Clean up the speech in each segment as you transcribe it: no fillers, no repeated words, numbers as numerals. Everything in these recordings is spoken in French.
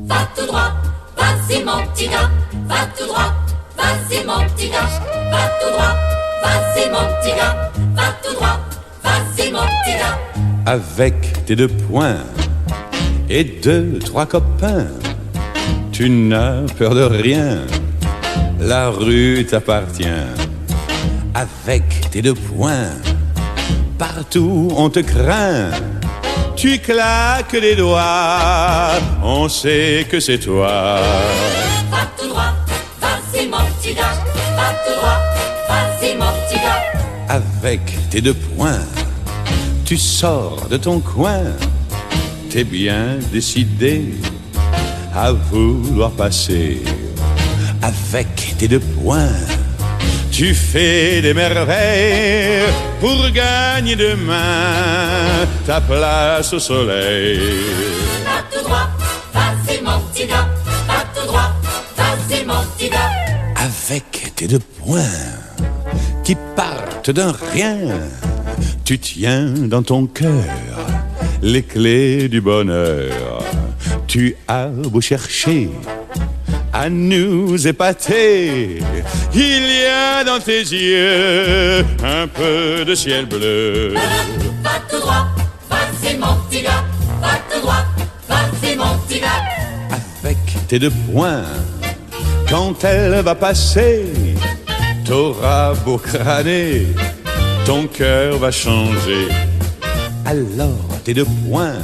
va tout droit, vas-y mon petit gars, va tout droit, vas-y mon petit gars, va tout droit, vas-y mon petit gars, va tout droit, vas-y mon petit gars. Avec tes 2 poings et 2, 3 copains, tu n'as peur de rien, la rue t'appartient. Avec tes 2 poings, partout on te craint. Tu claques les doigts, on sait que c'est toi. Va tout droit, vas-y mon petit gars, va tout droit, vas-y mon petit gars. Avec tes 2 poings, tu sors de ton coin. T'es bien décidé à vouloir passer. Avec tes 2 poings, tu fais des merveilles pour gagner demain ta place au soleil. Va tout droit, vas-y mon petit gars, va tout droit, vas-y mon petit gars. Avec tes 2 poings qui partent d'un rien, tu tiens dans ton cœur les clés du bonheur. Tu as beau chercher à nous épater, il y a dans tes yeux un peu de ciel bleu. Va tout droit, vas-y mon petit gars, va tout droit, vas-y mon petit gars. Avec tes 2 poings, quand elle va passer, t'auras beau crâner, ton cœur va changer. Alors tes 2 poings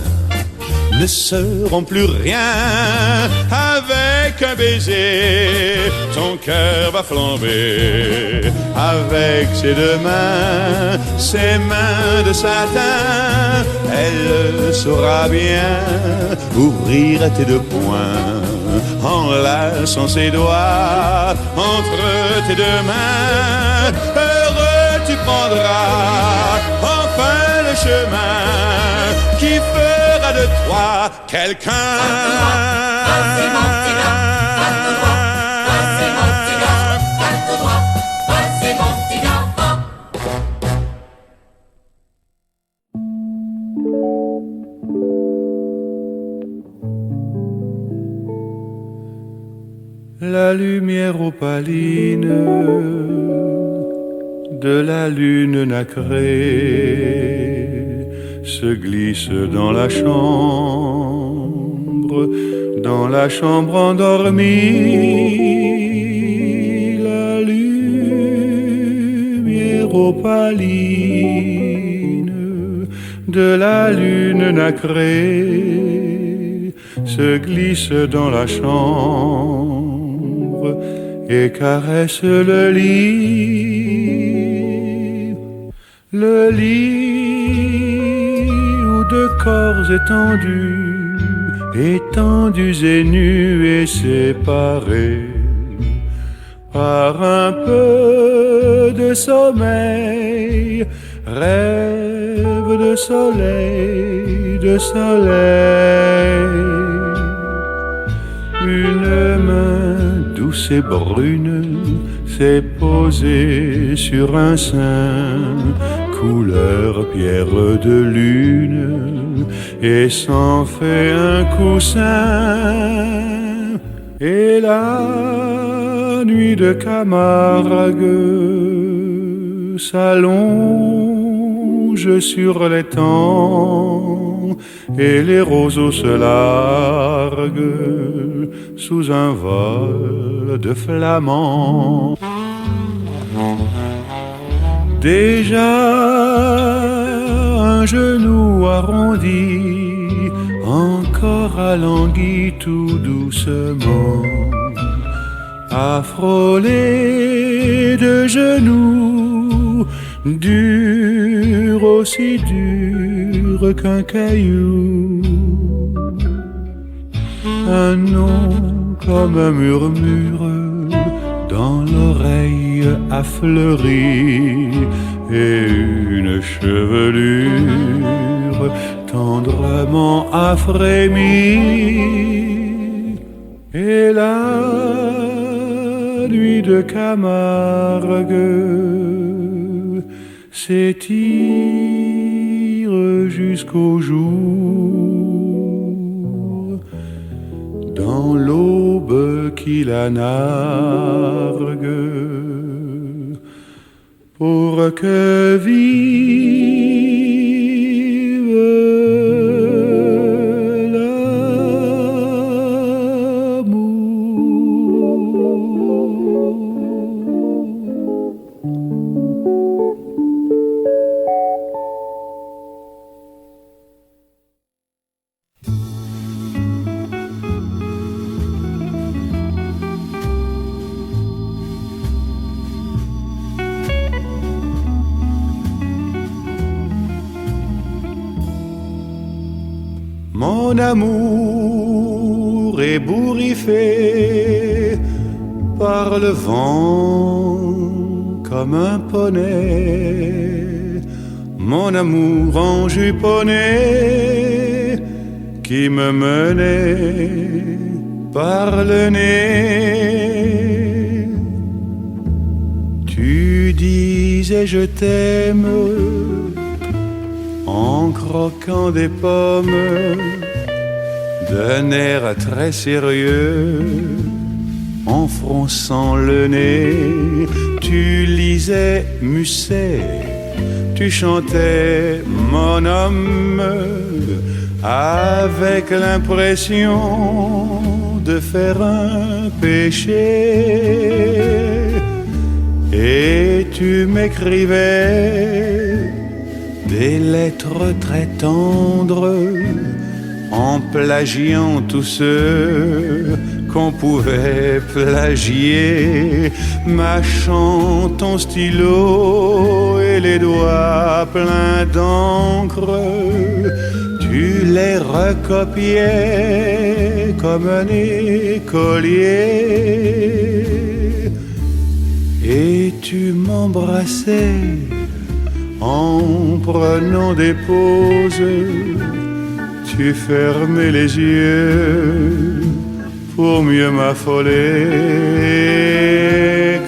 ne seront plus rien. Avec un baiser, ton cœur va flamber. Avec ses 2 mains, ses mains de satin, elle saura bien ouvrir tes 2 poings. Enlaçant ses doigts entre tes 2 mains, heureux tu prendras enfin le chemin qui fera de toi quelqu'un. Vas-y mon petit gars, va tout droit, vas-y mon petit gars, va tout droit, vas-y mon petit gars, va. La lumière opaline de la lune nacrée se glisse dans la chambre endormie. La lumière opaline de la lune nacrée se glisse dans la chambre et caresse le lit où 2 corps étendus et nus et séparés par un peu de sommeil, rêve de soleil, de soleil. Une main douce et brune s'est posée sur un sein, couleur pierre de lune, et s'en fait un coussin. Et la nuit de Camargue s'allonge sur l'étang, et les roseaux se larguent sous un vol de flamants. Déjà un genou arrondi, encore alangui tout doucement, a frôlé de genoux, dur aussi dur qu'un caillou. Un nom comme un murmure dans l'oreille affleurie, et une chevelure tendrement affrémie. Et la nuit de Camargue s'étire jusqu'au jour, qui la nargue pour que vive Mon amour ébouriffé par le vent comme un poney, mon amour enjuponné qui me menait par le nez. Tu disais je t'aime en croquant des pommes, d'un air très sérieux, en fronçant le nez. Tu lisais Musset, tu chantais mon homme, avec l'impression de faire un péché. Et tu m'écrivais des lettres très tendres, en plagiant tous ceux qu'on pouvait plagier, mâchant ton stylo et les doigts pleins d'encre. Tu les recopiais comme un écolier, et tu m'embrassais en prenant des pauses. Tu fermais les yeux pour mieux m'affoler.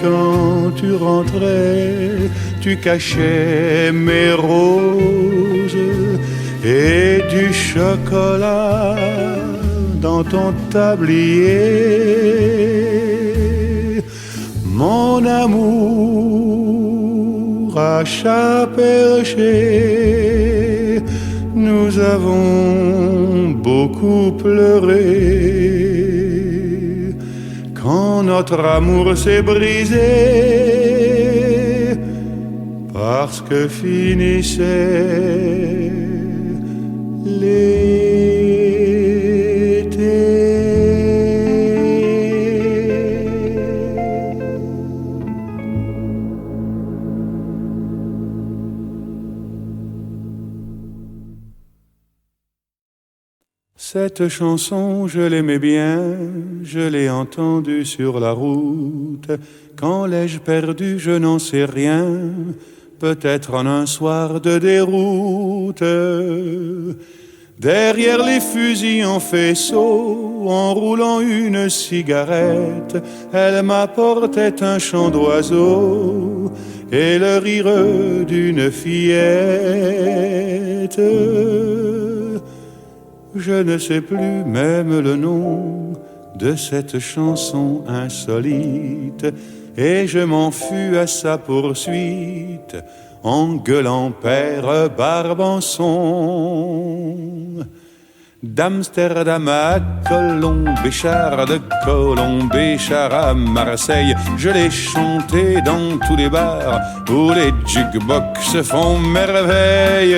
Quand tu rentrais, tu cachais mes roses et du chocolat dans ton tablier. Mon amour à chat perché, nous avons beaucoup pleuré quand notre amour s'est brisé, parce que finissait l'été. Cette chanson, je l'aimais bien, je l'ai entendue sur la route. Quand l'ai-je perdue, je n'en sais rien, peut-être en un soir de déroute. Derrière les fusils en faisceau, en roulant une cigarette, elle m'apportait un chant d'oiseau et le rire d'une fillette. Je ne sais plus même le nom de cette chanson insolite, et je m'en fus à sa poursuite en gueulant Père Barbançon. D'Amsterdam à Colombéchard, de Colombéchard à Marseille, je l'ai chanté dans tous les bars où les jukebox font merveille.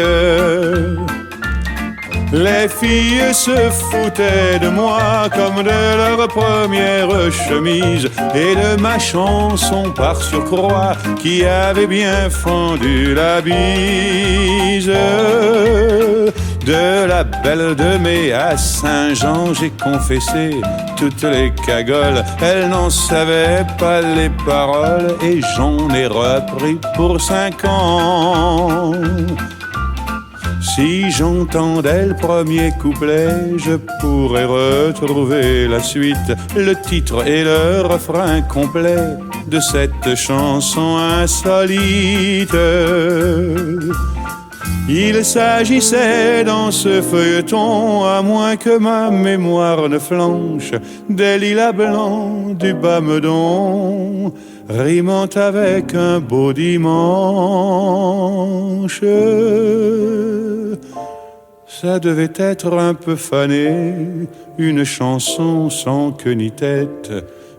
Les filles se foutaient de moi comme de leur première chemise et de ma chanson par surcroît qui avait bien fendu la bise. De la Belle de Mai à Saint-Jean, j'ai confessé toutes les cagoles. Elle n'en savait pas les paroles et j'en ai repris pour 5 ans. Si j'entendais le premier couplet, je pourrais retrouver la suite, le titre et le refrain complet de cette chanson insolite. Il s'agissait dans ce feuilleton, à moins que ma mémoire ne flanche, des lilas blancs du bas Meudon, rimant avec un beau dimanche. Ça devait être un peu fané, une chanson sans queue ni tête,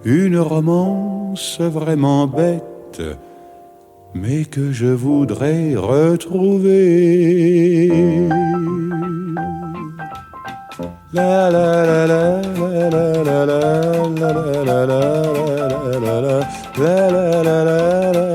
une romance vraiment bête, mais que je voudrais retrouver. La la la la la la la la la la la la la la la la la